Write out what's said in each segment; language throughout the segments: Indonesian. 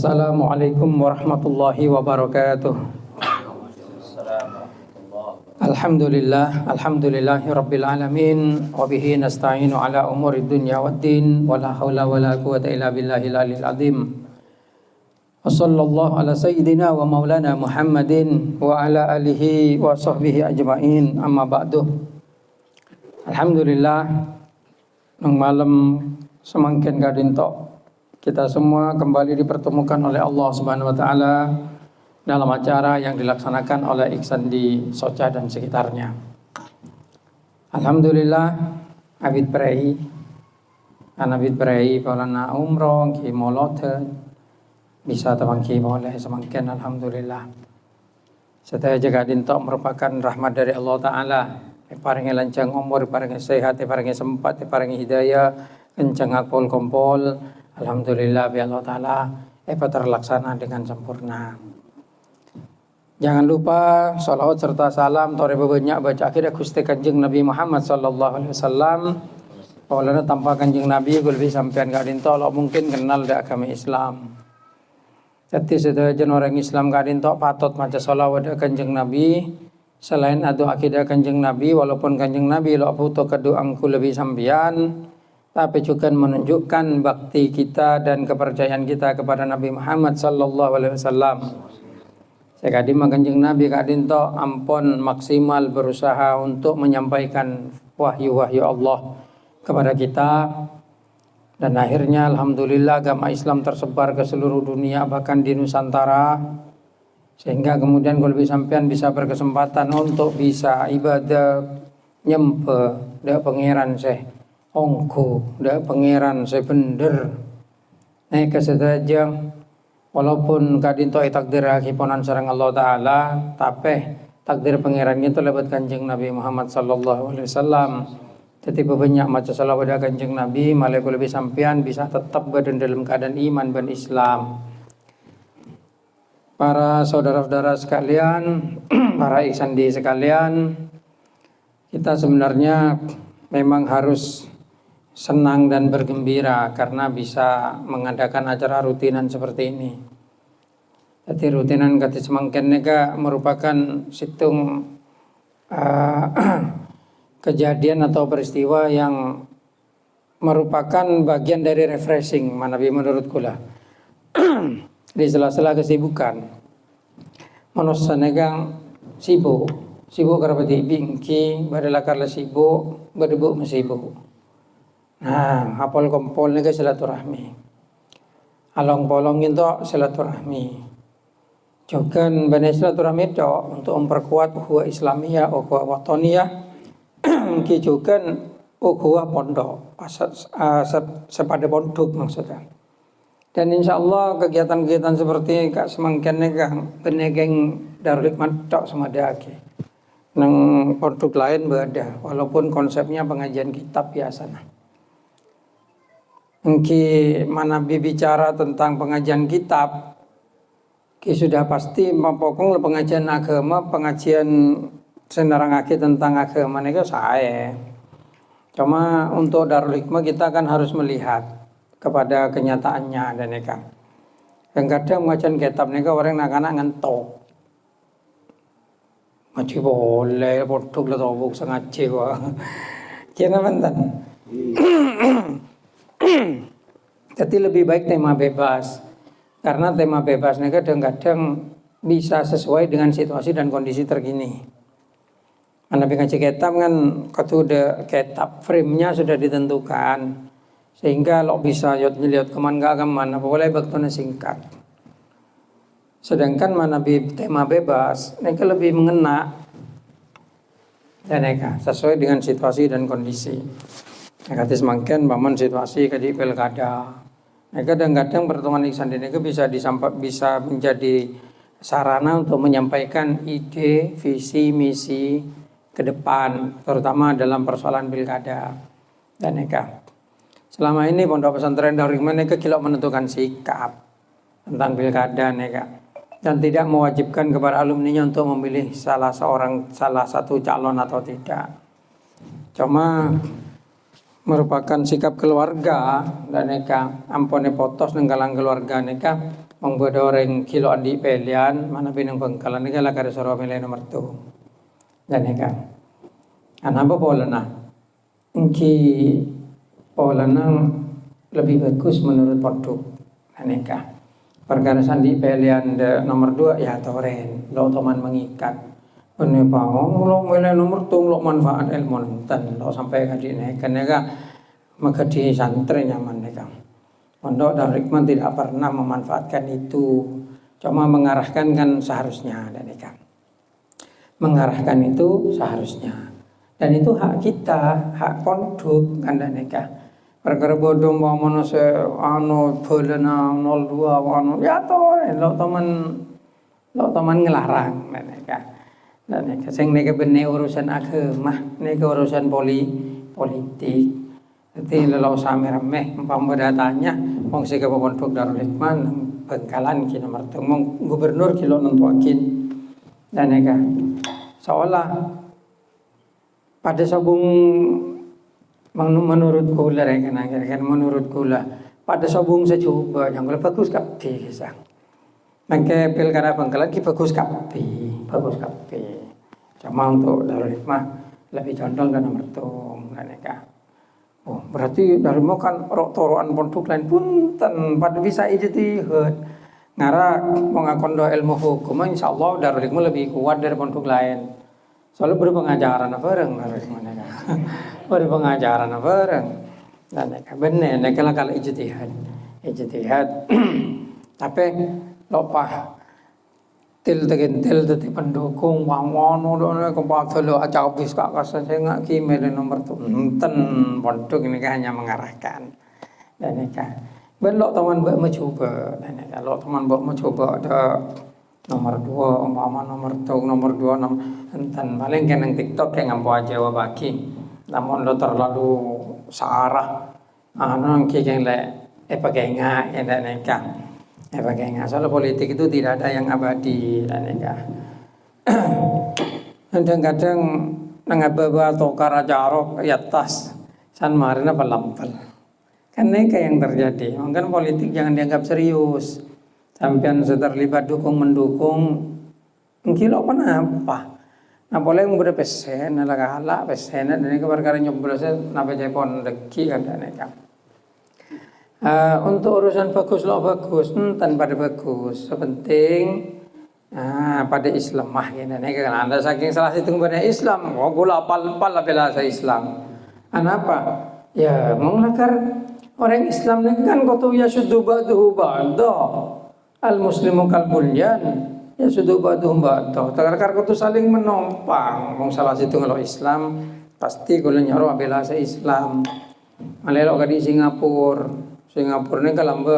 Assalamualaikum warahmatullahi wabarakatuh. Alhamdulillahi rabbil alamin wa bihi nasta'inu ala umuri dunya waddin wa la haula wa la quwwata illa billahil aliyil azim. Wa sallallahu ala sayyidina wa maulana Muhammadin wa ala alihi wa sahbihi ajma'in, amma ba'du. Alhamdulillah nang malam semangkin kadintok kita semua kembali dipertemukan oleh Allah Subhanahu wa taala dalam acara yang dilaksanakan oleh Iksan di Soca dan sekitarnya. Alhamdulillah abid prei palana umroh ki molote bisa tebangki boleh semangkin alhamdulillah. Sedaya jaga dintok merupakan rahmat dari Allah taala. Paringi lancang umur, paringi sehat, paringi sempat, paringi hidayah, kencang akpol kompol. Alhamdulillah bi Allah taala terlaksana dengan sempurna. Jangan lupa sholawat serta salam tore banyak baca akhir Gusti Kanjeng Nabi Muhammad sallallahu alaihi wasallam. Paulana tanpa Kanjeng Nabi gulbi sampean gak dinto lo mungkin kenal dak agama Islam. Jadi sedajan orang Islam gak dinto patut maca sholawat Kanjeng Nabi selain adu akidah Kanjeng Nabi, walaupun Kanjeng Nabi lo puto keduangku lebih sampean, tapi juga menunjukkan bakti kita dan kepercayaan kita kepada Nabi Muhammad sallallahu alaihi wasallam. Sekadi Kanjeng Nabi kadinto ampun maksimal berusaha untuk menyampaikan wahyu-wahyu Allah kepada kita, dan akhirnya alhamdulillah agama Islam tersebar ke seluruh dunia bahkan di Nusantara, sehingga kemudian kalau sampean bisa berkesempatan untuk bisa ibadah nyempe dak pangeran seh ongko dak pangeran seh bener naik kesedajang walaupun kadinto takdir akiponan sareng Allah taala, tapi takdir pangeran itu lewat Kanjeng Nabi Muhammad sallallahu alaihi wasallam. Jadi banyak maca salawat Kanjeng Nabi malah lebih sampean bisa tetap berada dalam keadaan iman dan Islam. Para saudara-saudara sekalian, para iksandi sekalian, kita sebenarnya memang harus senang dan bergembira karena bisa mengadakan acara rutinan seperti ini. Jadi rutinan kata semangkin nega merupakan situng kejadian atau peristiwa yang merupakan bagian dari refreshing manabi menurutku lah. Di sela-sela kesibukan manusia negang sibuk karena bingki badalakar la sibuk berdebuk masibuk. Nah, hafal kompol nega silaturahmi, along polong itu silaturahmi. Jogan bani silaturahmi itu untuk memperkuat ukhuwah Islamiyah, ukhuwah watoniyah, ki jogan ukhuwah pondok, sepada pondok maksudnya. Dan insya Allah kegiatan-kegiatan seperti kak semangkin negang penegeng Darul Hikmah tok semadake. Nang pondok lain berada, walaupun konsepnya pengajian kitab biasa. Engki mana bicara tentang pengajian kitab, ki sudah pasti mempokong pengajian agama, pengajian senerangake tentang agama nega saya. Cuma untuk Darul Hikmah kita kan harus melihat kepada kenyataannya dan neka. Yang kadang macam kitab neka orang nak-anak ngantuk. Ngaji boleh, bodoh lah tobok sengaja wah. Kira mantan. Jadi lebih baik tema bebas, karena tema bebas neka kadang-kadang bisa sesuai dengan situasi dan kondisi terkini. Karena ngaji kitab kan udah kitab frame-nya sudah ditentukan. Sehingga lo bisa lihat kemana boleh baktuna singkat. Sedangkan mana tema bebas mereka lebih mengena dan mereka sesuai dengan situasi dan kondisi. Mereka semakin paman situasi kaji pilkada. Mereka kadang-kadang pertemuan iksan ini bisa menjadi sarana untuk menyampaikan ide, visi, misi ke depan, terutama dalam persoalan pilkada dan mereka. Selama ini pondok pesantren Darul Hikmah neka kilok menentukan sikap tentang pilkada neka, dan tidak mewajibkan kepada alumninya untuk memilih salah satu calon atau tidak. Cuma merupakan sikap keluarga dan neka ampone potos nenggalang keluarga neka membuat orang kilo andi pelian mana pinang bengkalan neka lah kada soro milih nomor tu dan neka anapa pola nah engki pola nang lebih bagus menurut produk dan neka perkara sandi pelian nomor 2 ya toren lo teman mengikat penepang lo milih nomor tu lo manfaat ilmu tan lo sampai kadi neka maka di santri nyaman neka pondok Darul Hikmah tidak pernah memanfaatkan itu, cuma mengarahkan kan seharusnya dan neka mengarahkan itu seharusnya dan itu hak kita, hak pondok kan dan neka perkara bodoh mau se anu bolena 02 anu ya toh lo teman ngelarang dan neka sing neka benih urusan agama neka urusan politik jadi lelau sami remeh umpama datanya wong sing pondok Darul Hikmah Bengkalan ki nomor temu gubernur kilo nentuakin dan neka seolah pada sabung menurut kula kan menurut kula pada sabung secoba yang bagus kabeh kisah nangke pilkada Bengkalan ki bagus kabeh cuma untuk Darul Hikmah lebih condong dan nomor tung dan neka oh berarti dari mau kan toroan pondok lain punten pada bisa ijtihad ngara mengakon do ilmu hukum insyaallah Darul Hikmah lebih kuat dari pondok lain soalnya berpengajaran bareng Darul Hikmah berpengajaran bareng dan neka bener neka lah kalau ijtihad tapi lupa til tadi pendukung wangono dona kempathelo acabis kak kasa saya ngak ki mele nomor tu enten pondok ini kan hanya mengarahkan dan neka ben lo teman mbak mencoba dan neka lo teman mbak mencoba ada nomor 2 umpama nomor 2 enten paling kan nang TikTok kayak ngampu aja wabaki namun lo terlalu searah anu ki yang le pakai ngak ya dan neka pakai soal politik itu tidak ada yang abadi dan neka kadang-kadang nangababa atau karajarok ya tas san marina pelampel kan neka yang terjadi mungkin politik jangan dianggap serius sampean terlibat mendukung kilo apa nah boleh ngumpul pesen ala pesen dan neka perkara nyoblosnya napa jepon deki kan neka untuk urusan bagus tanpa ada bagus sepenting pada Islam mah ya neka kan anda saking salah situ pada Islam gula apal bela saya Islam apa ya menglakar orang Islam ini kan kau ya sudu ba'duhu ba'da al muslimu kal bunyan ya sudu ba'duhu ba'da takar kau saling menopang wong salah situ kalau Islam pasti kalau nyaro bela saya Islam malelok di Singapura ini kalau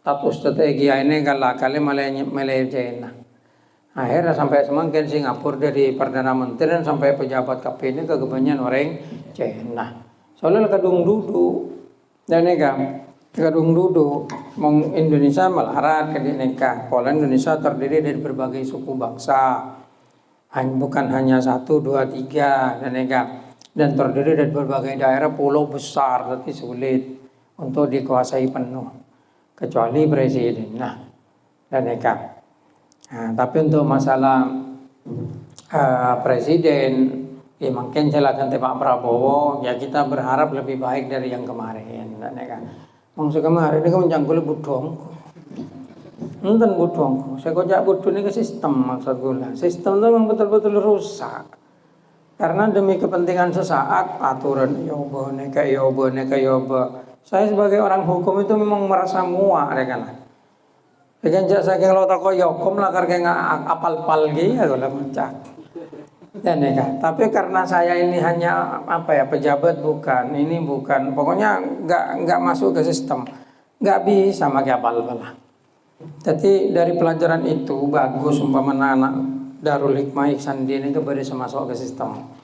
status strategi ini kalau kali Malaysia akhirnya sampai semakin Singapura dari Perdana Menteri dan sampai pejabat KP ini kebanyakan orang China soalnya kadung duduk dan kadung duduk mong Indonesia melarat ke neka pola Indonesia terdiri dari berbagai suku bangsa bukan hanya 1, 2, 3 dan terdiri dari berbagai daerah pulau besar tapi sulit untuk dikuasai penuh kecuali presiden dan neka tapi untuk masalah presiden ya mungkin silakan Pak Prabowo ya kita berharap lebih baik dari yang kemarin dan neka maksud kemarin ini kan menjangkul budong enten budong saya kojak budong ini ke sistem maksud gula sistem itu memang betul-betul rusak karena demi kepentingan sesaat aturan yoba neka saya sebagai orang hukum itu memang merasa muak kan. Dengan saking lo tako yokum lah karena apal-pal gitu lah mencak. Dan tapi karena saya ini hanya pejabat bukan, pokoknya nggak masuk ke sistem, nggak bisa pakai apal-pal. Jadi dari pelajaran itu bagus umpama anak Darul Hikmah Ihsan ini kepada masuk ke sistem.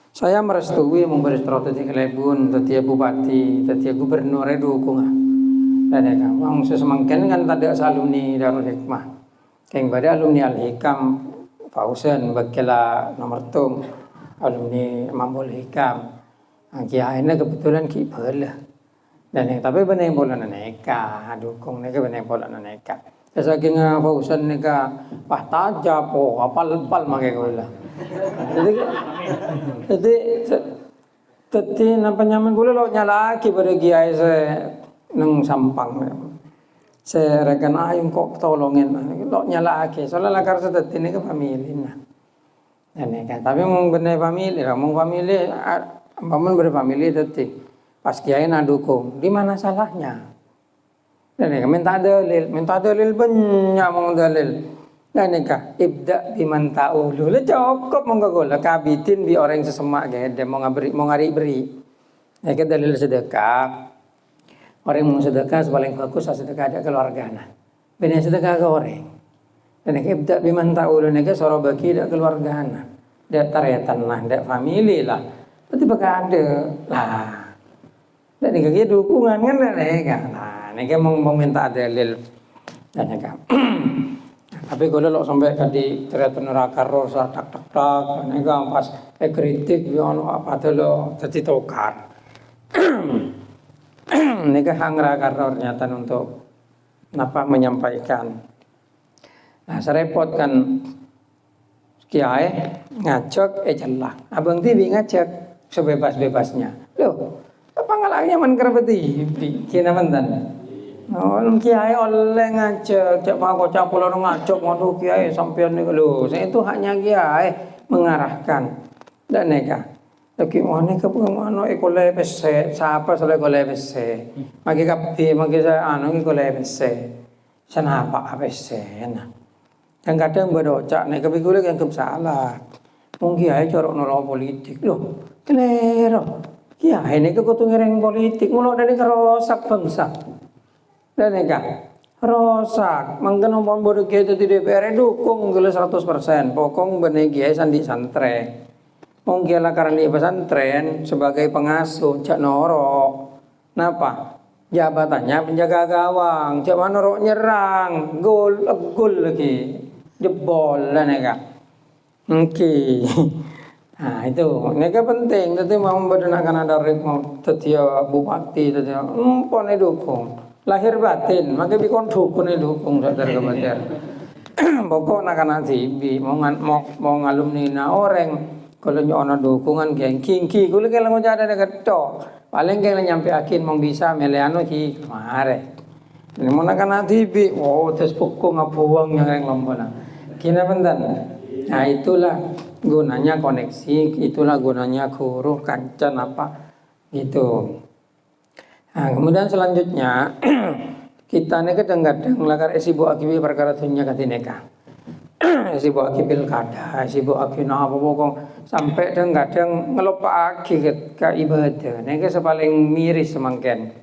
Saya merestui memberi strategi kelebun, tetiap bupati, tetiap gubernur dukung. Dan wong sesemangken kan tadi alumni Darul Hikmah. Keng pada alumni Al-Hikam Fausen bakela nomor tum alumni Mamul Hikam. Kiai ini kebetulan kiper lah. Dan tapi benar bola neka, dukung neka benar bola neka. Saking Fausan neka, wah tajam, apal makai bola. Jadi nampak nyaman gula lo nyala aki pada kiai saya neng sampang. Saya rekan ayam kok tolongin, lo nyala aki. Soalnya lakar sedet ini ke famili nah. Neka, tapi mau benar famili, paman berfamili tadi. Pas kiai nak dukung, di mana salahnya? Dan minta dalil banyak mau dalil. Dan ibda biman ta'ulu. Le cukup menggola kabitin bi orang sesemak gede mau ngari beri. Neka dalil sedekah. Orang mau sedekah paling bagus sedekah ada keluargana. Benar sedekah ke orang. Dan ibda biman ta'ulu neka soro bagi dak keluargana. Dak taretan lah, dak famili lah. Berarti bakal ada lah. Dan ini dukungan kan nah ini mau minta dalil dan tapi kalau lo sampai tadi ternyata neraka rosa tak ini kan pas kritik apa tuh lo jadi tokar ini kan neraka ternyata untuk apa menyampaikan. Nah serepot kan kiai ngajak jelah abang TV ngajak sebebas-bebasnya loh. Apa ngalangnya man kerbeti kina mantan. Kiai oleh ngajak, cak kocak pulau ngajak ngono kiai sampean niku lho. Saya itu haknya kiai mengarahkan. Dan neka. Lagi mana ke mana ekole pese, siapa selalu ekole pese. Magi kapi, magi saya ekole pese. Kenapa pese nah. Yang kadang bedocak nek kepikule yang salah. Mung kiai corok nolong politik lho. Kelero. Ya, ini kekutungan politik, mulai dari kerosak bangsa. Dan ini kan, rosak. Mungkin orang bodoh kita di DPR dukung gila 100%. Pokong benih kiai sandi santre. Mungkin lah karena di pesantren sebagai pengasuh, cak norok. Kenapa? Jabatannya penjaga gawang, cak norok nyerang, gol lagi, jebol dan ini kan. Oke. Nah itu, mereka penting. Tadi mau berdenakan ada mau tetia bupati, tetia pon dukung. Lahir batin, maka bikon dukun dukung saudara kebenar. Pokok nak nanti mau ngalumni na orang kalau nyono dukungan geng kingki, kalau kita mau jadi dekat to, paling kita nyampe akin mau bisa meliano ki mare. Ini mau nak nanti bi, terus pokok ngapuang yang lompona. Kina pentan. Nah itulah gunanya koneksi, itulah gunanya guru kancan apa gitu. Nah, kemudian selanjutnya kita ini kadang-kadang lakar sibuk akibi perkara dunia katineka. Sibuk akibil kada, sibuk akina apa pokok sampai kadang-kadang ngelopaki ke ibadah. Neka sepaling miris semangken.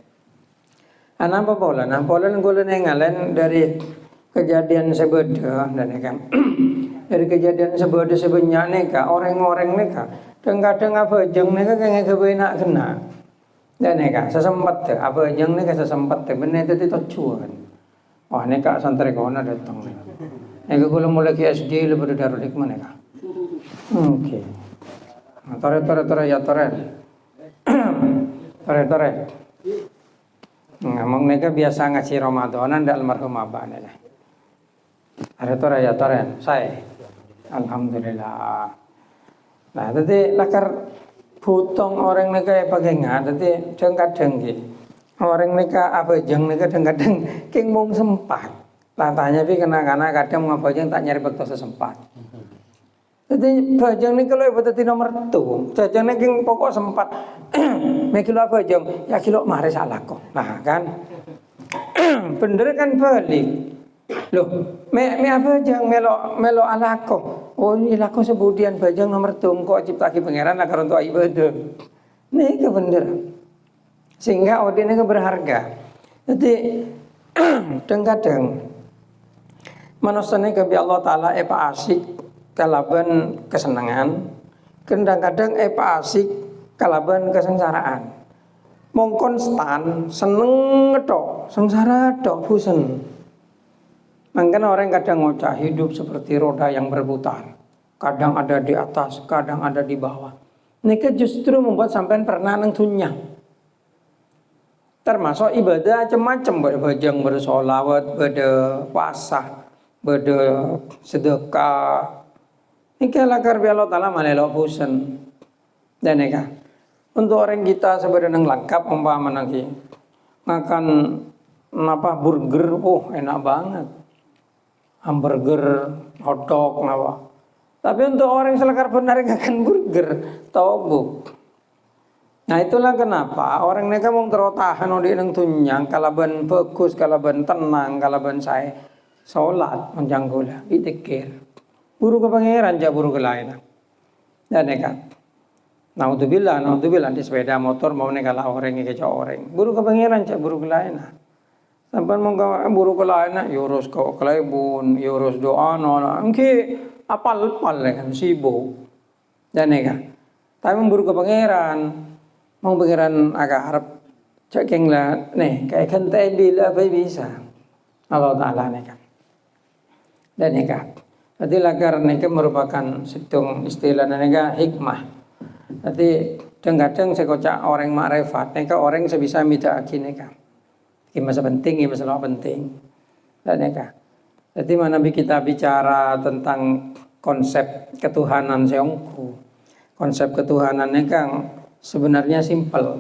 Apa pola? Nah pola ngulen ngalen dari kejadian sebeda dan kan dari kejadian sebeda sebenarnya neka orang-orang neka kadang-kadang apa jeng neka kayak kebenak kena dan neka sesempat apa jeng neka sesempat benar itu tujuan. Wah neka santri kawan datang neka kalau mulai ke SD lebih dari Darul Hikmah neka. Oke. Tore ya tore. Tore. Ngomong neka biasa ngasih Ramadanan dan almarhum abah neka. Ada tore ya tore, saya, alhamdulillah. Nah, tadi lakar putong orang neka pakai nggak, tadi kadang orang neka apa jeng neka kadang king mung sempat. Latanya pi kena kadang ngapa jeng tak nyari bekto sesempat. Jadi bajang neka lo ibadah nomor tu, bajang neka king pokok sempat. Mekilo apa jeng, ya kilo mare salah kok. Nah kan, bener kan balik. Loh, me apa jang melo alako. Oh ini lako sebudian bajang nomor tungko ciptaki pangeran lakar untuk ibadah. Nih kebenaran. Sehingga odin ini berharga. Jadi kadang manusia ini kebi Allah Taala epa asik kalaban kesenangan. Kadang-kadang epa asik kalaban kesengsaraan. Mong konstan seneng tok, sengsara tok bosen. Makanya orang kadang ngocah hidup seperti roda yang berputar. Kadang ada di atas, kadang ada di bawah. Nika justru membuat sampean pernah nang dunya. Termasuk ibadah macam-macam, berbajang, bersolawat, berpuasa, bersedekah. Nika lakar bi Allah Ta'ala malelo pusen. Dan nika untuk orang kita sebenarnya lengkap umpama lagi makan burger, enak banget. Hamburger, hotdog, apa. Tapi untuk orang selekar benar makan burger, tobuk. Nah itulah kenapa orang mereka mau terotahan di nang tunyang, kalaban fokus, kalaban tenang, kalaban saya sholat menjanggula, ditekir. Buru ke pangeran, buru ke lain. Dan nekat. Naudzubillah di sepeda motor mau nekala orang ke orang. Buru ke pangeran, buru ke lain. Sampai mau buru ke lain, yurus ke kelebun, yurus doa, engke apal-apal kan sibuk. Dan nekat. Tapi memburu ke pangeran. Mau pangeran agak harap cekeng lah nih kayak kentai bila apa bisa Allah Ta'ala nekat dan nekat. Jadi lagar nekat merupakan situng istilah nekat hikmah. Jadi kadang-kadang saya kocak orang makrifat nekat orang sebisa minta aki nekat. Ini masalah penting, ini masalah penting dan nekat. Jadi mana kita bicara tentang konsep ketuhanan seongku, konsep ketuhanan nekat. Sebenarnya simpel.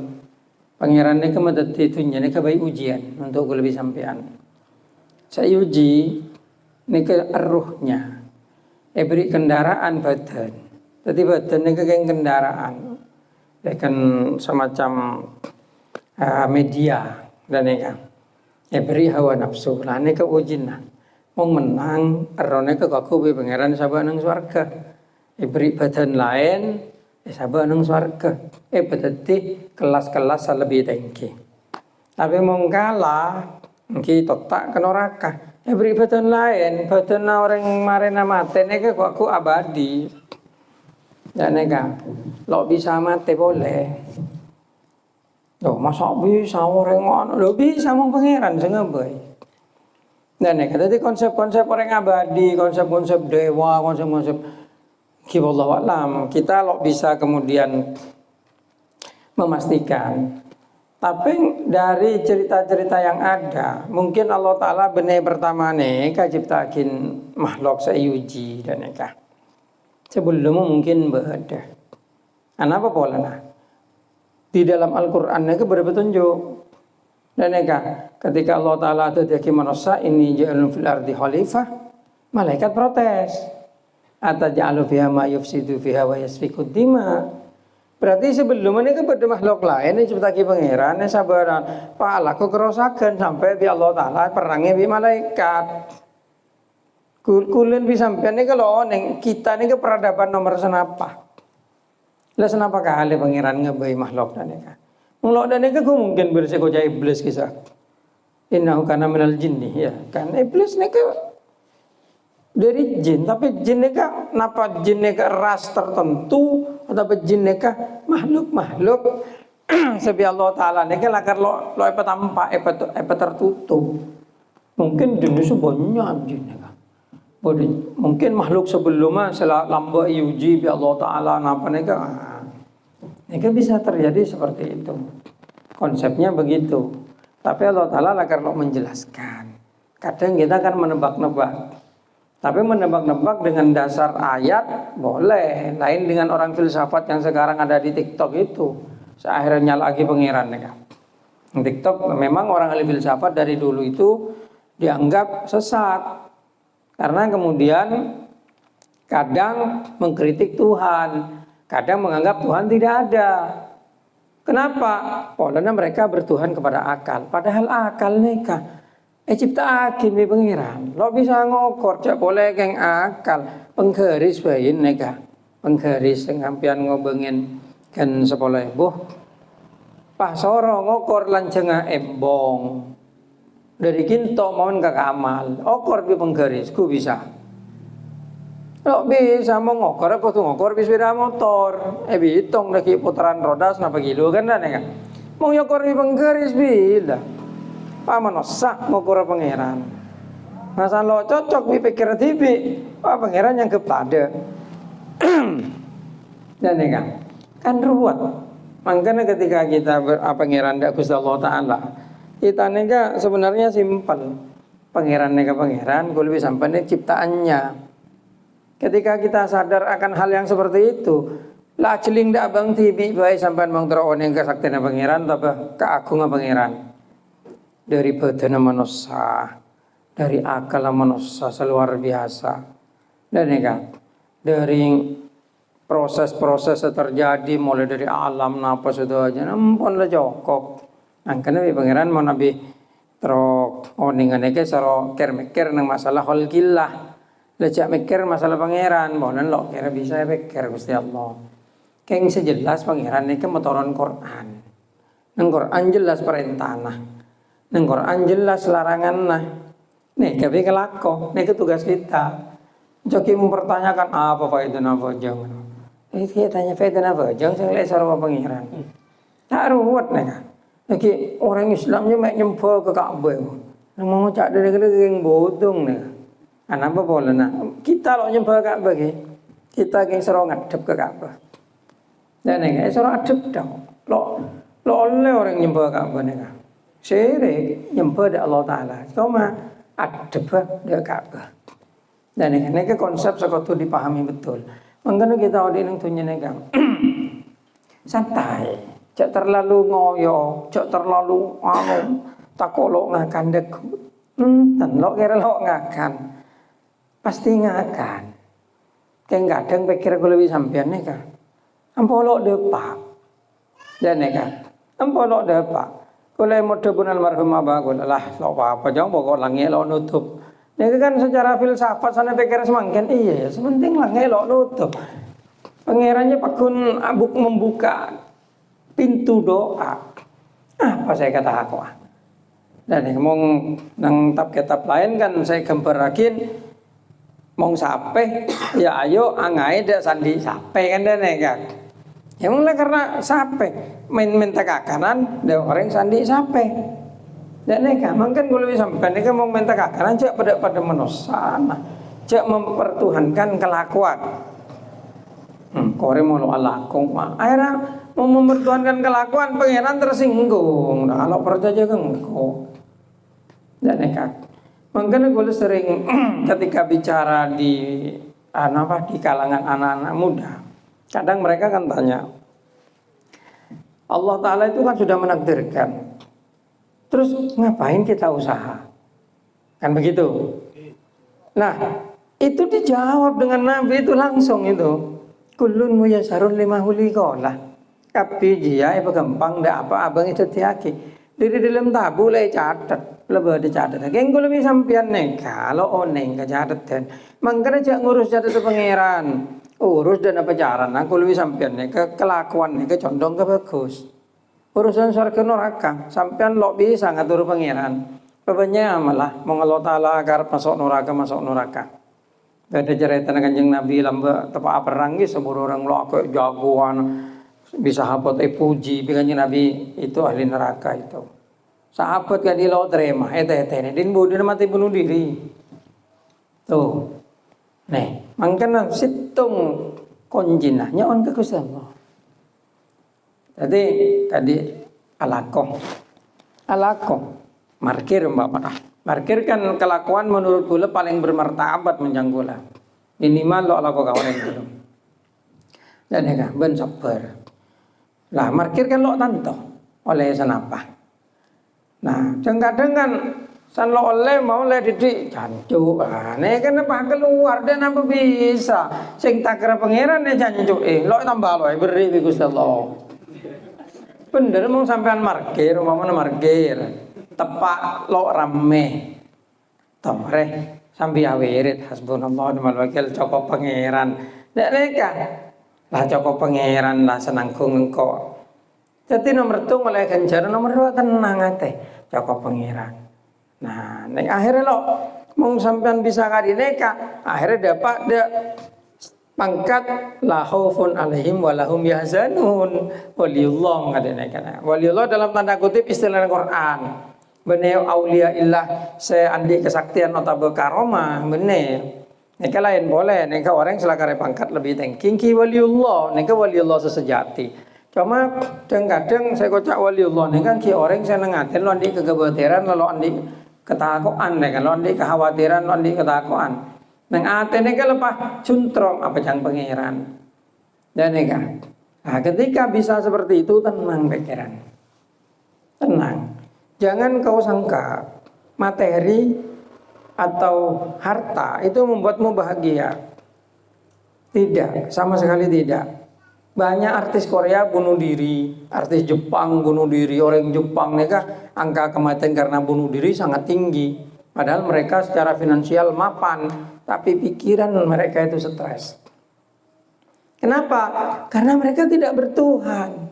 Pangeran ini kemadati itunya ini kebaik ujian untuk lebih sampean. Saya uji ini ke ruhnya. Beri kendaraan badan. Jadi badan ini ke kendaraan. Dengan semacam media dan ini kan. Beri hawa nafsu. Lah ini ke ujian lah. Mau menang, arone ke kaku pangeran sabar nang swarga. Beri badan lain. Sabar nang swarga. Berarti kelas-kelas lebih tinggi. Tapi mau kalah, kita tak ke neraka. Beri badan lain, badan orang marina mati, neka aku abadi. Dan neka, lo bisa mati boleh. Loh, masa bisa orang ngono? Lo bisa mau pangeran sengabai. Dan neka, jadi konsep-konsep orang abadi, konsep-konsep dewa, konsep-konsep Wallahu a'lam, kita bisa kemudian memastikan. Tapi dari cerita-cerita yang ada, mungkin Allah Ta'ala benih pertama nih kaciptakin makhluk sayuji dan nikah. Sebelum mungkin berada. Apa pola nah? Di dalam Al-Quran itu berpetunjuk. Dan nikah, ketika Allah Ta'ala itu manusia ini ja'alun fil ardi khalifah, malaikat protes. Ataj'alu fiha ma yufsidu fiha wa yasfikud dima. Berarti sebelum ini kepada makhluk lain ini ciptaki pangeran yang sabaran. Pak aku kerosakan sampai bi Allah Ta'ala perangnya bi malaikat. Kulen bisa sampai ini kalau neng kita ini ke peradaban nomor senapa. Lah senapa kali pangeran ngebai makhluk dan ini. Makhluk dan ini mungkin berseko jaya iblis kisah. Innahu kana minal jinni ya. Kan iblis ini dari jin, tapi jin neka napa jin neka ras tertentu atau jin neka makhluk sebi Allah Ta'ala neka lakar lo tampak tertutup. Mungkin jenis banyak jin neka. Mungkin makhluk sebelumnya selamba iuji bi Allah Ta'ala napa neka. Neka bisa terjadi seperti itu. Konsepnya begitu. Tapi Allah Ta'ala lakar lo menjelaskan. Kadang kita kan menebak-nebak. Tapi menebak-nebak dengan dasar ayat boleh. Lain dengan orang filsafat yang sekarang ada di TikTok itu. Akhirnya lagi pengiran ya. TikTok memang orang ahli filsafat dari dulu itu dianggap sesat. Karena kemudian kadang mengkritik Tuhan. Kadang menganggap Tuhan tidak ada. Kenapa? Karena mereka bertuhan kepada akal. Padahal akal nikah. Ciptakin di pengiran. Lo bisa ngokor, cak boleh geng akal. Penggaris bayin neka. Penggaris ngampian ngobengin kan sepoleh buh. Pasoro ngokor lancengah embong. Dari kinto mohon ke kamal. Okor di penggaris, ku bisa. Lo bisa mau ngokor apa tuh ngokor di sepeda motor. Bitong lagi putaran roda senapa kilo kan dah neka. Mau ngokor di penggaris bila. Paman osak mau kura pangeran. Masa lo cocok pikir TV. Pangeran yang kepada. Dan ini kan. Kan ruwet. Makanya ketika kita pangeran dak Gusti Allah Taala, kita nega sebenarnya simpel. Pangeran nega pangeran, gue lebih sampai ciptaannya. Ketika kita sadar akan hal yang seperti itu, lah celing dak abang tibi bae sampean mong terawon yang kesaktian pangeran tapi keagungan pangeran. Dari badan manusia, dari akal manusia luar biasa. Dan nega dari proses-proses terjadi mulai dari alam napa sudah aja ampun lah cukup. Angkane pangeran mau nabi trok oningan iki saro mikir nang masalah khalqillah. Lejak mikir masalah pangeran, bonan lo kira bisa mikir Gusti Allah. Keng sejelas pangeran iki motoron Quran. Nang Quran jelas perintahna. Nang Quran jelas laranganna. Nih tapi kelako, nih tugas kita. Joki mempertanyakan apa faedah apa jangan. Dia tanya faedah apa jangan sing lek sarwa pangeran. Tak ruwet nih kan. Lagi orang Islamnya mek nyembah ke Ka'bah. Nang mau cak dari yang bodong nih. Apa boleh nah? Kita lo nyembah Ka'bah ki. Kita geng sarwa ngadep ke Ka'bah. Dan nih sarwa adep dong. Lo oleh orang nyembah Ka'bah nih kan. Syirik nyembah di Allah Taala. Kau mah adep di Ka'bah. Dan ini konsep sekotu dipahami betul. Makanya kita audit yang tunya negang santai, cak terlalu ngoyo, cak terlalu takolok ngakan dekut. Dan lo kira lo ngakan, pasti ngakan. Kayak kadang pikir gue lebih sampean nega, ampolok depak, dan nega, ampolok depak. Kalau mau debun almarhum abah gue lah, lo apa jangan pokok langit lo nutup. Ini kan secara filsafat sana pikir semakin iya, sementing lah ngelok nutup. Pangerannya pakun abuk membuka pintu doa. Apa saya kata aku? Dan ngomong nang tab-kitab lain kan saya gambarakin mong sape ya ayo angai dak sandi sape kan dan kan. Ya mulai karena sape main takakanan dak orang sandi sape. Dan neka, mungkin gue lebih sampai neka mau minta kakaran cak pada manusia, cak mempertuhankan kelakuan. Kore mau lo alakung, akhirnya mau mempertuhankan kelakuan, pangeran tersinggung. Nah, kalau percaya kan engkau. Dan neka, mungkin gue sering ketika bicara di kalangan anak-anak muda, kadang mereka kan tanya, Allah Taala itu kan sudah menakdirkan. Terus ngapain kita usaha? Kan begitu. Nah, itu dijawab dengan Nabi itu langsung itu. Kullun muyasarun lima hulikolah. Tapi dia gampang dak apa abang itu tiaki. Dari dalam tabu lay catat, lebih dicatat. Kengko lebih sampian nih kalau oneng kecatatan. Mangkana jak ngurus catat pangeran. Urus dan apa jaran. Aku lebih sampian nih kelakuan nih condong ke bagus. Urusan surga neraka sampean lo bisa ngatur pangeran. Pokoknya malah mong Allah Taala agar masuk neraka. Ada cerita Kanjeng Nabi lamba tepa perang ge seburu orang lo aku jagoan bisa hafal puji Kanjeng Nabi itu ahli neraka itu. Sahabat kan di lo terima ini din bodin mati bunuh diri. Tuh. Nih, mangkana situng konjinahnya on ke Gusti Allah. Jadi tadi alakoh markir markir kan kelakuan menurut gula paling bermartabat menjanggula minimal lo alako kawan yang belum dan ya kan ben sabar lah markir kan lo tanto oleh senapa nah kadang kan san lo oleh mau oleh didik jancu nih kan apa keluar dan apa bisa sing takra pangeran ya jancu lo tambah lo beri Gusti Allah. Bener mau sampean markir, tepak lo rame, tomre sambil awirit hasbunallah ni'mal wakil cokop pangeran, nek neka lah cokop pangeran lah senangkung engko. Jadi nomor 1 mulai ganjaran, nomor 2 tenang ate cokop pangeran. Nah, nek akhirnya lo mau sampean bisa kadi neka, akhirnya dapat pangkat la khaufun alaihim wa lahum yahzanun. Waliullah mengatakan. Waliullah dalam tanda kutip istilah Quran. Benar aulia illah saya andi kesaktian notable karomah benar. Neka lain boleh, neka orang selakare pangkat lebih tinggi. Ki waliullah, neka waliullah sesejati. Cuma kadang saya kocak waliullah neka ki orang saya nengatin lo di kegebetiran lo di ketakuan neka lo di kekhawatiran lo di ketakuan. Neng ate neka lepas cuntrong apa jang pangeran. Dan neka. Nah, ketika bisa seperti itu tenang pikiran. Tenang. Jangan kau sangka materi atau harta itu membuatmu bahagia. Tidak, sama sekali tidak. Banyak artis Korea bunuh diri, artis Jepang bunuh diri, orang Jepang mereka angka kematian karena bunuh diri sangat tinggi. Padahal mereka secara finansial mapan, tapi pikiran mereka itu stres. Kenapa? Karena mereka tidak bertuhan.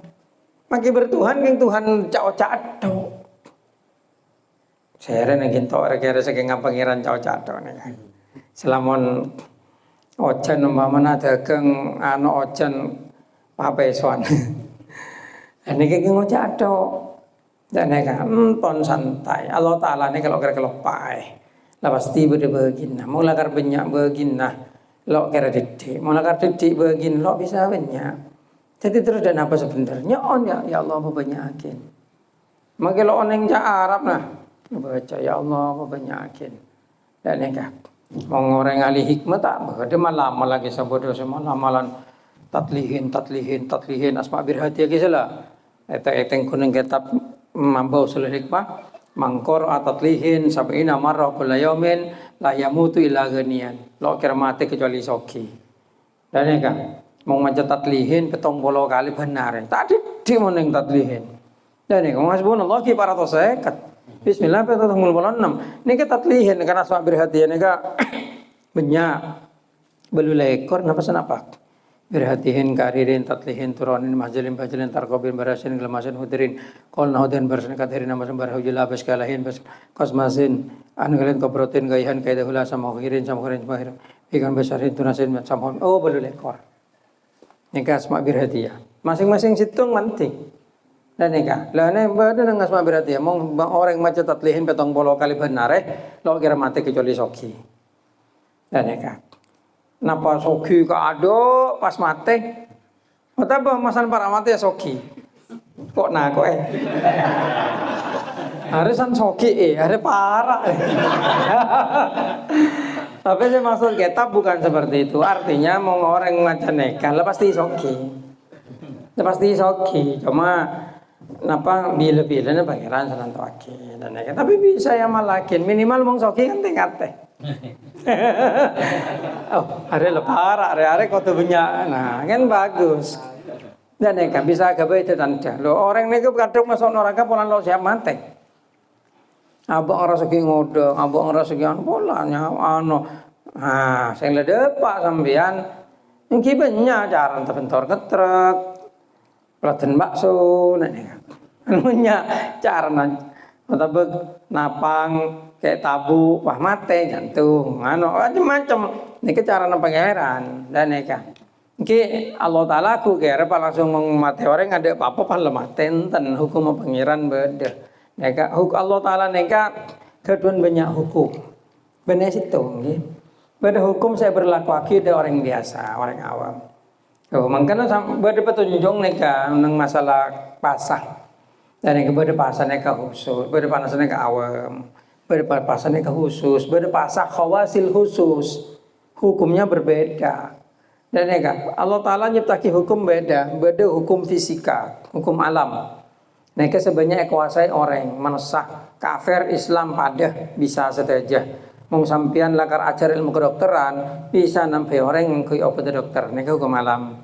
Makin bertuhan yang Tuhan cak-cak do. Saya renegin tok kira saking pangeran cak-cak nih. Selamon ojan umpamana dagang anu ojan papeson. Niki ngocak do. Dan neka pon santai. Allah Taala nih kalau kira kelopai. Lah pasti berde begina. Mau lakar banyak begina. Lo kira didik, mau lakar didik begini, lo bisa banyak. Jadi terus dan apa sebenarnya on ya Allah apa banyakin. Maka lo on yang Arab nah, baca ya Allah apa banyakin. Dan neka, mau ngoreng ahli hikmah tak, berde malam lagi sabodo semua amalan tatlihin asma birhati lagi salah. Eteng kuning kitab mambau sul hikmah. Mangkor atatlihin sab'ina marrah kulla yaumin la yamutu illa ghaniyan. Lo kira mati kecuali soki. Dan ya kan, mau macam tatlihin petong puluh kali benar. Tak di moning tatlihin. Dan ya kan, hasbunallah ki para tosekat. Bismillah petong puluh enam. Ini ke tatlihin karena asma birhati ini ka banyak belulai ekor napa senapa. Birhatihin karirin tatlihin turonin mahjalin bajilin tarkobin barasin gelemasin hudirin kolna hudin barasin katirin namasin barahujil abis kalahin bas kosmasin angelin koprotin gaihan kaidahula samuhirin samahirin ikan besarin tunasin samuhin belum lekor nikah asma birhatiyah masing-masing situng penting dan nikah lah ini badan dengan asma birhatiyah mau orang macam tatlihin petong polo kali benar lo kira mati kecuali soki dan nikah napa soki kado pas mati, apa masan para mati ya soki, kok harisan soki hari parah. Tapi saya maksud kitab bukan seperti itu, artinya mau orang macam nekan, pasti soki, cuma napa bila-bilanya pangeran sanantwaki dan nekan, tapi bisa ya malakin minimal mau soki kan tingkat teh. Hari lepara, hari kau tu punya, nah kan bagus. Dan mereka bisa gabai itu tanda. Lo orang ni kadang masuk neraka pola lo siap mati. Abang orang segi ngodong, abang orang segi anu polanya anu. Saya lihat pak sambian, yang kibannya jarang terbentur ketrek, pelaten bakso, nanya. Anunya cara tapi napang kayak tabu, wah mate jantung, macam-macam. Ini cara pangeran dan neka. Ki Allah Taala ku kira langsung mati orang ada apa-apa pan lemate enten hukum pangeran beda. Neka Allah Taala neka kedua banyak hukum. Benar situ, beda hukum saya berlaku ada orang biasa, orang awam. Makanya beda petunjuk neka nang masalah pasah. Dan yang beda pasah neka khusus, beda pasah neka awam. Berpasangan ke khusus, berpasang khawasil khusus, hukumnya berbeda. Dan ya Allah Taala nyiptaki hukum beda hukum fisika, hukum alam. Mereka sebenarnya kuasai orang, menasah kafir Islam pada bisa saja. Mung sampian lakar ajar ilmu kedokteran bisa nampai orang yang kui obat dokter. Mereka hukum alam.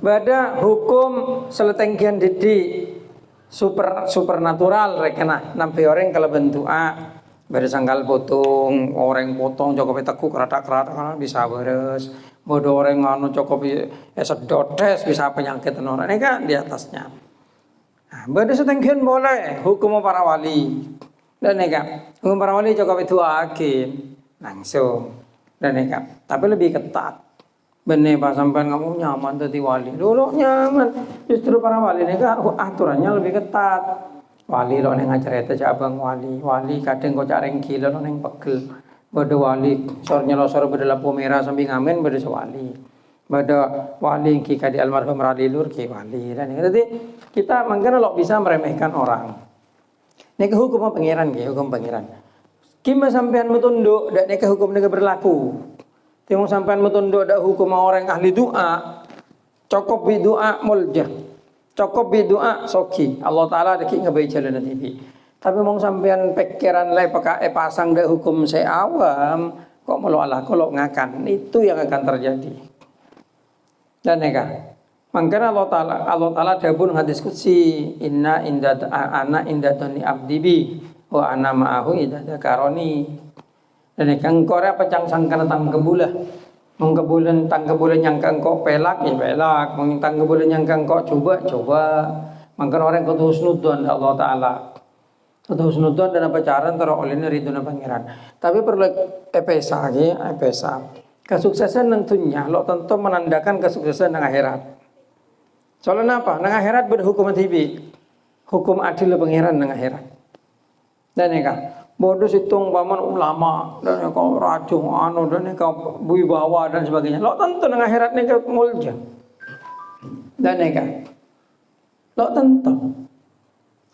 Beda hukum seletengkian didi. Supernatural rekena nampi orang kalau bentuk beda sanggal potong orang potong cukup teku keratak bisa beres bodoh orang anu cukup sedotes bisa penyakit orang ini kan di atasnya beda setengkian boleh hukum para wali dan neka hukum para wali cukup itu hakim langsung dan neka tapi lebih ketat. Bener pak sampai kamu nyaman tadi wali, dulu nyaman. Justru para wali ini kan aturannya lebih ketat. Wali lo neng acara itu cabang wali kadang kau cari gila lo neng pegel. Bada wali sornya losor bada lampu merah sambil ngamen bada sewali. Bada wali ki kadi almarhum Radilur ki wali. Dan jadi kita mangkana lo bisa meremehkan orang. Nek hukum pangeran ki, hukum pangeran. Kima sampean metunduk dak nek hukum nek berlaku. Timung sampean metunduk dak hukum orang ahli doa. Cukup bi doa mulja. Cukup bi doa soki. Allah taala dak ngabai jalan TV. Tapi mau sampean pikiran lai pakai pasang dah hukum saya awam kok melolah kalau ngakan itu yang akan terjadi. Dan nega, makanya Allah Taala dabun hadis qudsi inna ana indatoni abdibi wa ana ma'ahu idza karoni. Dan nega engkau apa cang sangkan tang kebulah. Mong kebulan tang kebulan yang engkau pelak ya pelak, mong tang kebulan yang engkau coba. Makanya orang kudu husnudzon Allah Taala. Atau husnudzon dan pacaran antara oleh ridho pangeran. Tapi perlu epesa. Kesuksesan tentunya lo tentu menandakan kesuksesan nang akhirat. Soalnya apa? Nang akhirat berhukum tibi. Hukum adil pangeran nang akhirat. Dan ya kan, bodoh situng paman ulama dan ya kau racung anu dan ya kau wibawa dan sebagainya. Lo tentu nang akhirat nih kau mulja. Dan ya kan, lo tentu.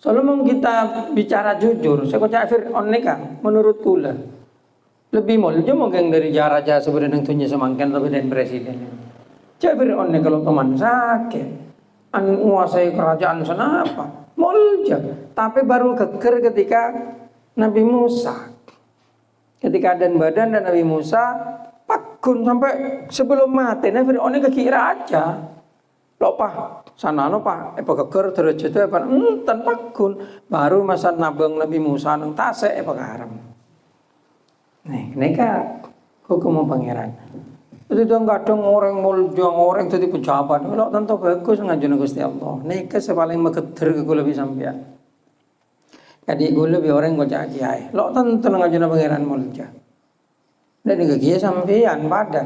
Soalnya kita bicara jujur, saya kata Fir'aun kan, menurut kula lebih mulia mungkin dari raja sebenarnya tunya semangkan lebih dari presiden. Cak Fir'aun kalau teman sakit, menguasai kerajaan sana apa, mulia. Tapi baru keker ketika Nabi Musa, ketika dan badan dan Nabi Musa pakun sampai sebelum mati, Nabi Fir'aun kekira aja. Lopah sana no pak, keker terus itu apa? Tanpa kun baru masa nabang Nabi Musa nang tase haram. Nih, neka hukum pangeran. Itu dong kadang orang muljang orang jadi pejabat. Lo tentu bagus ngajuan Gusti Allah. Neka sepaling meketer ke gue lebih sampean. Jadi gue lebih orang gue kiai. Lo tentu ngajuan pangeran muljang. Dan neka kiai sampean pada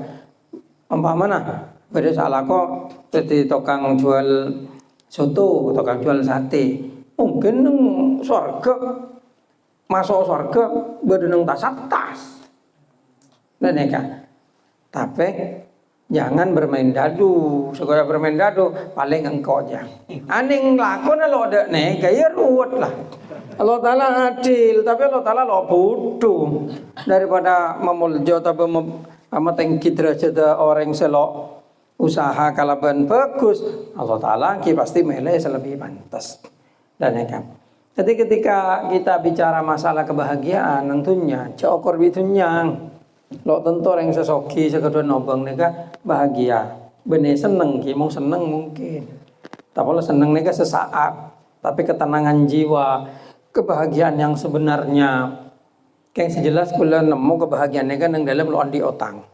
umpamana. Pada salah kok jadi tukang jual soto, tukang jual sate. Mungkin neng surga masuk surga berdenang tas. Dan ya kan. Tapi jangan bermain dadu. Segera bermain dadu paling engkau aja. Aning lakon lo ada nih gaya ruwet lah. Allah Taala adil, tapi Allah Taala lo bodoh daripada memuljo tapi mematengki derajat orang selok. Usaha kalaban bagus Allah Ta'ala pasti meleh selebih pantas. Dan ya kan. Jadi ketika kita bicara masalah kebahagiaan tentunya cokor bitunyang lo tentu orang sesoki sekedar nobang neka bahagia bener seneng mau seneng mungkin tapi kalau seneng neka sesaat tapi ketenangan jiwa kebahagiaan yang sebenarnya kayak sejelas kula nemu kebahagiaan neka nang dalam lo andi otang.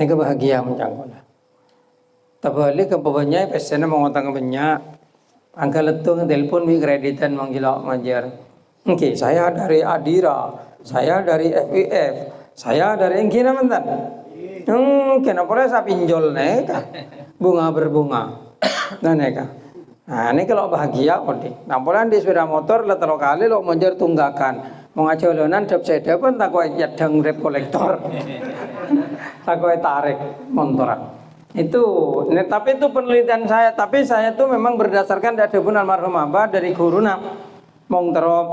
Ini bahagia mencangkul. Tapi ke bawahnya pesennya mengotang banyak. Angka letung telepon bi kreditan manggilak ngajar. Oke, saya dari Adira, saya dari FIF, saya dari Engkina mentan. Kenapa saya pinjol neka? Bunga berbunga. Nah neka. Nah ini kalau bahagia odik. Nampolan di sepeda motor letero kali lo menjar tunggakan. Mau ngajolonan dap sepeda pun tak kau jadang rep kolektor. Takoi tarik montoran itu, tapi itu penelitian saya. Tapi saya tuh memang berdasarkan dari pun almarhum abah dari guruna, mong terop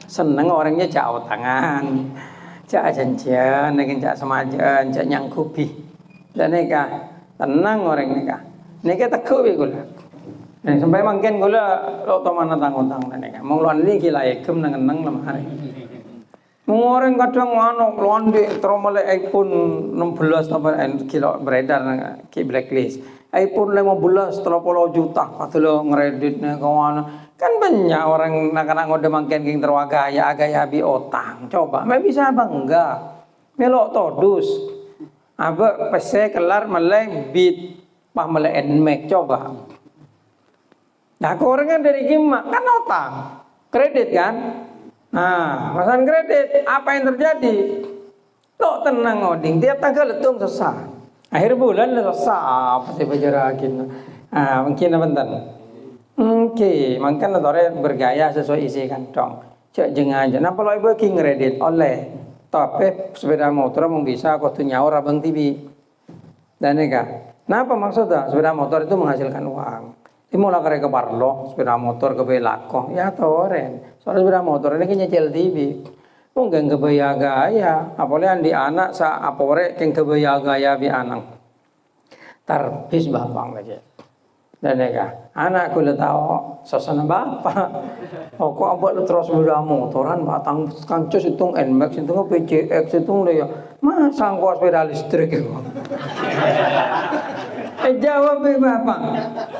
seneng orangnya jauh tangan, cak janjian, nengin cak semajan, cak nyangkubi, dan neka tenang orang neka teguh gula. Nah sampai mungkin gula lo to mana tanggung neka, mong luan ini gila ekem neng lemari. Orang kadang anu londe tromole iPhone 16 tambah kilo beredar ke blacklist. iPhone 15 30 juta patelo ngreditnya kawan. Kan banyak orang nak-nak ngode mangken king terwagaya agaya bi otang. Coba, me bisa apa enggak? Melok todus. Aba pese kelar meleng bit pah meleng nmax coba. Nah, orang kan dari gimak kan otang. Kredit kan? Nah, masalah kredit, apa yang terjadi? Lo tenang oding, tiap tanggal letung sesah. Akhir bulan sesah, apa sih bajarakin? Mungkin bentar. Oke, makanya orang bergaya sesuai isi kantong. Cek jeng aja. Nah, kalau ibu king kredit oleh Tapi sepeda motor mau bisa kau tuh nyaur abang TV. Dan ini kan, kenapa maksudnya sepeda motor itu menghasilkan uang? Ini mulai kerja ke parlo, sepeda motor ke belakang, ya toren. Soalnya sepeda motor ini kan nyecil TV. Mungkin kebaya gaya, apalagi di anak sa apore keng kebaya gaya bi anak. Tarbis bapang lagi. Dan nega, anak aku udah tahu sasana bapak. Aku abot terus sepeda motoran, batang kancus hitung Nmax, hitung PCX, hitung dia. Masa angkut sepeda listrik itu? Jawab bapak.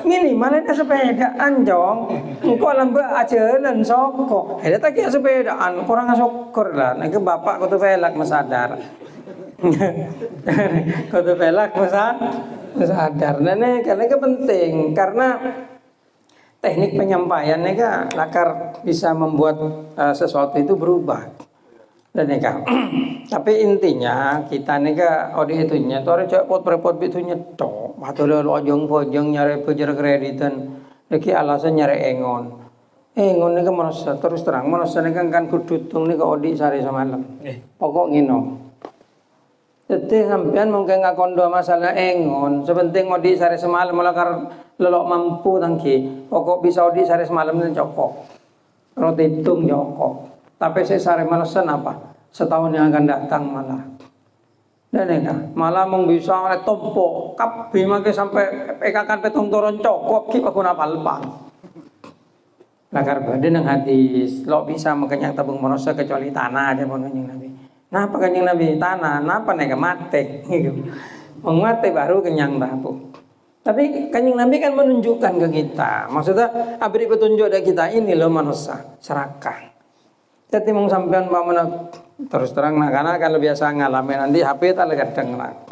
Ini mana ada sepeda anjong? Engkau lambat aja dan sokok. Ada tak kira sepedaan, kurang syukur lah. Nanti bapak kau tu velak masadar. Kau tu velak masadar. Nah, karena itu penting karena teknik penyampaiannya kan lakar bisa membuat sesuatu itu berubah. Dan neka, tapi intinya kita neka ode itu nya, tuh ada pot repot itu nya toh, atau lo ojong pojong nyari pejar kreditan, lagi alasan nyari engon neka merasa terus terang merasa neka kan kudutung neka odi sehari semalam, pokok ngino. Jadi sampean mungkin nggak kondo masalah engon, sepenting odi sehari semalam malah kar lelok mampu tangki, pokok bisa odi sehari semalam itu cokok, roti hitung cokok. Tapi saya sehari malasan apa? Setahun yang akan datang malah. Dan malah mung bisa oleh tompo, kap bimake sampai pekakan petong toron cokop, kita aku napal pa. Lakar badan yang hadis, lo bisa mengenyang tabung manusia kecuali tanah aja pun kanjeng Nabi. Napa kanjeng Nabi tanah? Napa nega mate? Mengmate baru kenyang tabu. Tapi kanjeng Nabi kan menunjukkan ke kita, maksudnya beri petunjuk dari kita ini lo manusia serakah. Jadi mau sampean mana terus terang nak karena kalau biasa ngalamin nanti HP tak kadang nak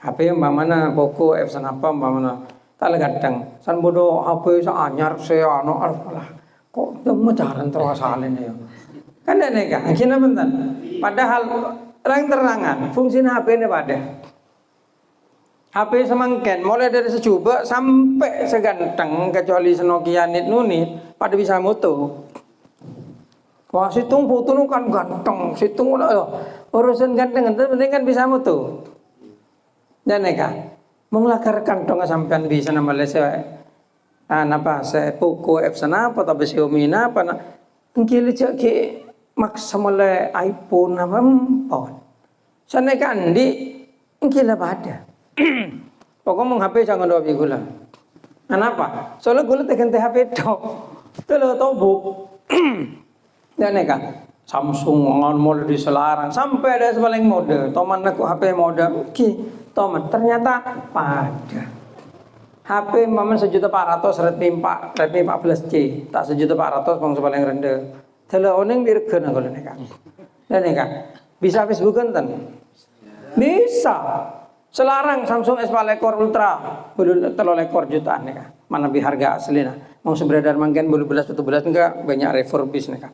HP mana Poco F apa mana tak kadang san bodoh HP sa anyar saya anu lah kok temu jaran terus salin ya kan ada nega kena bentar padahal terang-terangan fungsi HP ini pada HP semangken mulai dari secoba sampai seganteng kecuali Nokia nunit pada bisa moto. Wah, situng foto nu kan ganteng, situng urusan ganteng itu penting kan bisa mutu. Dan neka, mengelakar kantong sampean bisa nama lese, napa saya Poco F apa tapi Xiaomi apa na, engkili cek ki maksa mulai iPhone apa empon. Sana kan di engkila pada. Pokok meng HP jangan doa bigula. Kenapa? Soalnya gula tekan HP tok, kalau tobuk. Dan neka Samsung model di selarang sampai ada sebaling mode toman aku HP mode toman ternyata pada HP maman 1.400.000 Redmi 14C tak 1.400.000 bang sebaling rendah telo oning diregen aku neka dan neka bisa Facebook kan bisa selarang Samsung S4 lekor Ultra bulu telo lekor jutaan neka mana bi harga asli nah mau seberedar mangken bulu belas enggak banyak refurbish neka.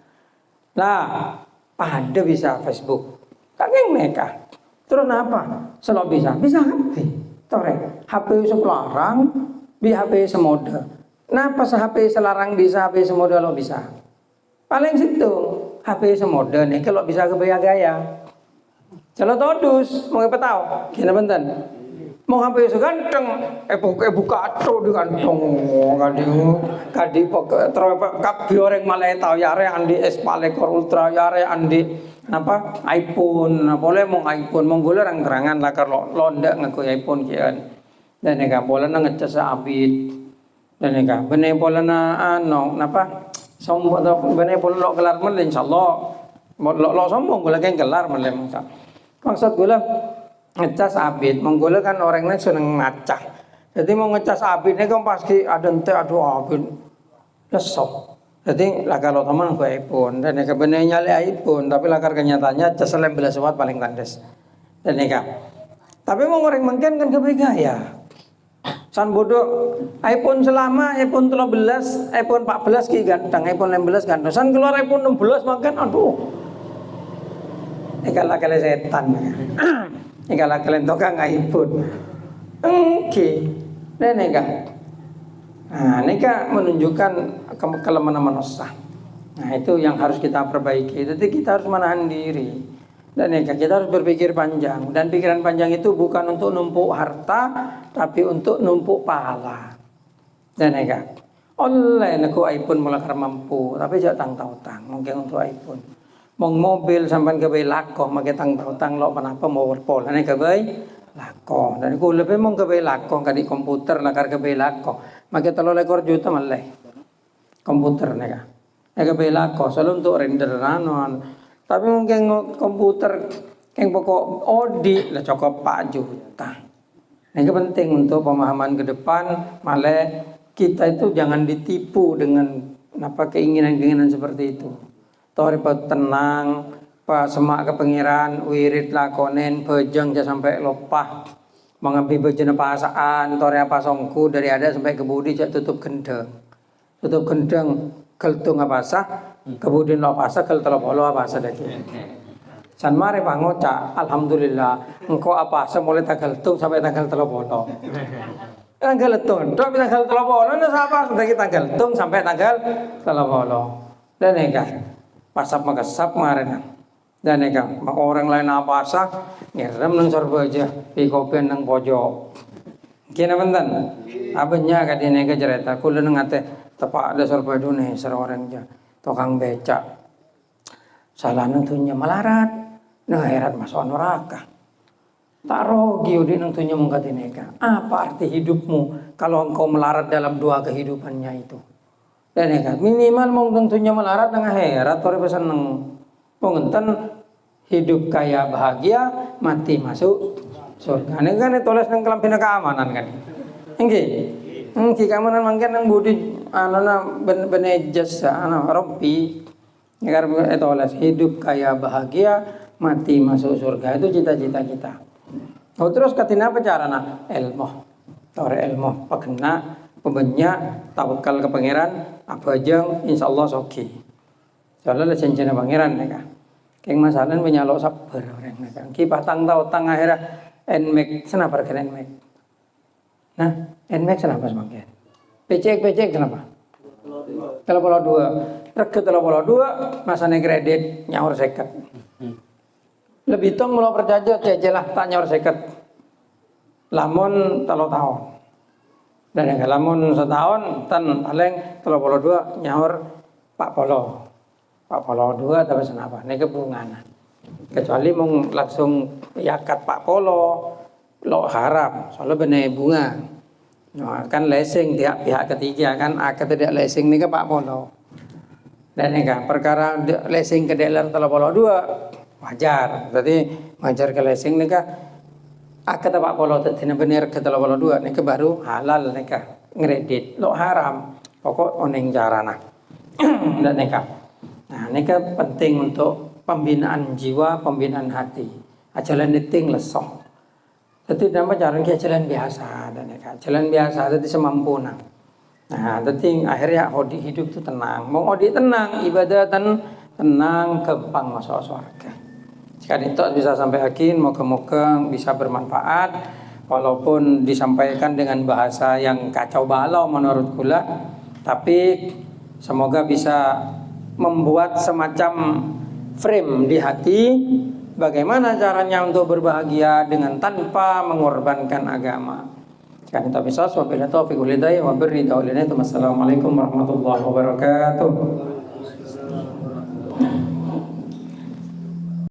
Nah, pada bisa Facebook. Kakek mereka. Terus apa? Selalu bisa. Bisa HP. Torek. HP selarang, di HP semode. Kenapa HP selarang bisa, HP semode lo bisa? Paling situ. HP semode nih kalau bisa kebaya gaya. Kalau todus, mau apa tahu? Gimana benten? Mau HP seganteng, buka atau di kantong, kadi terus kabi orang malah tahu yare andi S4 Ultra yare andi apa iPhone, boleh mau iPhone, mau gula orang terangan lah kalau londa ngaku iPhone kian, dan nega boleh ngecas abit, dan nega bener boleh na apa sombong atau bener boleh lo kelar mel insyaallah, lo sombong gula kan kelar mel maksud gula ngecas abit, menggula kan orangnya seneng ngacah. Jadi mau ngecas abitnya kan pasti ada ente aduh abit lesok. Jadi lah kalau teman aku iPhone dan yang kebenarnya iPhone, tapi lakar kenyataannya cas lem belas watt paling kandes. Dan neka. Tapi mau orang mungkin kan kebegaya. San bodoh iPhone selama iPhone 13, iPhone 14 ki ganteng, iPhone 16 ganteng. San keluar iPhone 16 makan aduh. Neka lah kali setan. Kalau kalian tukang iPhone, oke, dan neka, nah neka menunjukkan kelemahan manusia. Nah itu yang harus kita perbaiki. Jadi kita harus menahan diri. Dan ya, kita harus berpikir panjang. Dan pikiran panjang itu bukan untuk numpuk harta, tapi untuk numpuk pahala. Dan ya, oleh aku iPhone mulai mampu, tapi jangan tang-tang, mungkin untuk iPhone. Mau mobil sampai ke lako, makai tang-tang lo kenapa mau berpol, ini ke lako. Dan aku lebih mau ke lako, kadi komputer lakar ke lako, makai 3 ekor juta malah komputer nih. Ke lako, selalu untuk render nanon. Tapi mungkin komputer yang pokok Odi lah cukup 4 juta. Ini penting untuk pemahaman ke depan. Malah kita itu jangan ditipu dengan keinginan-keinginan seperti itu. Tori tenang, pak semak ke pengiran, wirid lakonen, bejeng sampai lopah, mengambil bejena pasaan, tori apa songku dari ada sampai ke budi tutup gendeng, keltung apa sah, kemudian lo apa sah, keltelopolo apa sah lagi. San mare pangoca, alhamdulillah, engkau apa sah mulai tanggal tung sampai tanggal telopolo. Tanggal tung, tapi tanggal telopolo, nah siapa sudah kita tanggal tung sampai tanggal telopolo. Dan enggak, pasap makasap kemarin. Dan enggak, orang lain apa sah, ngirim nang sorba aja, pikopen nang pojok. Kena benten, abenya kadine ke cerita, kulo nang ate. Tepak ada sorba dunia seorang aja tukang becak salah nentunya melarat nah herat masuk neraka tak rogi udah nentunya mengkatineka apa arti hidupmu kalau engkau melarat dalam 2 kehidupannya itu dan ya minimal mau tentunya melarat dengan herat tori pesan neng pengenten hidup kaya bahagia mati masuk surga ini kan ditulis nang kelampina keamanan kan enggak keamanan mungkin nang budi benejas rompi karena itu olah hidup kaya bahagia mati masuk surga itu cita-cita kita. Oh, terus katina apa carana ilmu tore ilmu pakena pemenya tawakal ke pangeran apa aja insyaallah soki soalnya cincin pangeran nih kan keng masalah menyalok sabar orang nih kan ki patang tau tang akhirnya enmek kenapa kan enmek nah enmek kenapa semakin pecek kenapa? Kalau 2, rega 2, masanya kredit nyaur 50. Lebih tong mulai perjajah cejelah tak nyaur 50. Lamun 3 tahun. Dan yang lamun setahun tan paling 32 nyaur 40. 42 tapi senapa? Ini kebungan. Kecuali mau langsung yakat 40 lo harap soalnya bener bunga. Nah, kan lesing pihak ketiga kan akad tidak lesing nih ke Pak Polo. Dan ini kan perkara lesing ke dealer 32 wajar. Berarti wajar ke lesing nih kan akad Pak Polo tidak benar ke 32 nih ke baru halal nih kan ngeredit lo haram pokok oneng jarana. Dan nih kan. Nah, ini kan penting untuk pembinaan jiwa, pembinaan hati. Ajalan niting lesong. Jadi nama jalan kayak jalan biasa dan ya jalan biasa jadi semampuna. Nah, jadi akhirnya odi hidup itu tenang. Mau odi tenang, ibadah tenang, gampang masuk surga. Jika itu bisa sampai akhir, moga-moga bisa bermanfaat. Walaupun disampaikan dengan bahasa yang kacau balau menurut kula, tapi semoga bisa membuat semacam frame di hati. Bagaimana caranya untuk berbahagia dengan tanpa mengorbankan agama. Sekarang kita bisa. Wabillahi taufiq wal hidayah wa birri. Assalamualaikum warahmatullahi wabarakatuh.